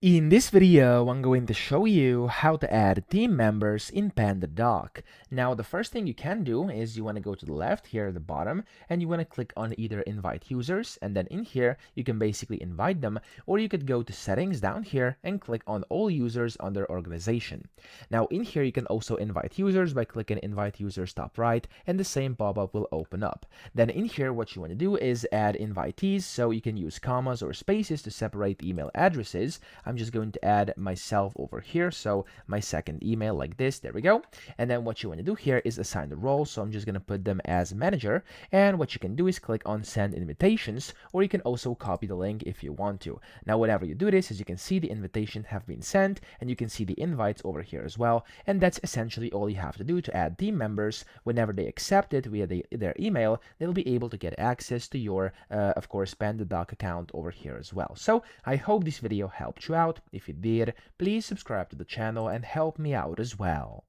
In this video, I'm going to show you how to add team members in PandaDoc. Now, the first thing you can do is you want to go to the left here at the bottom, and you want to click on either invite users, and then in here, you can basically invite them, or you could go to settings down here and click on all users under organization. Now, in here, you can also invite users by clicking invite users top right, and the same pop-up will open up. Then in here, what you want to do is add invitees, so you can use commas or spaces to separate email addresses. I'm just going to add myself over here, so my second email like this, there we go. And then what you want to do here is assign the role, so I'm just going to put them as manager, and what you can do is click on send invitations, or you can also copy the link if you want to. Now whenever you do this, as you can see, the invitation have been sent, and you can see the invites over here as well, and that's essentially all you have to do to add team members. Whenever they accept it via their email, they'll be able to get access to your, of course, PandaDoc account over here as well. So I hope this video helped you out. If it did, please subscribe to the channel and help me out as well.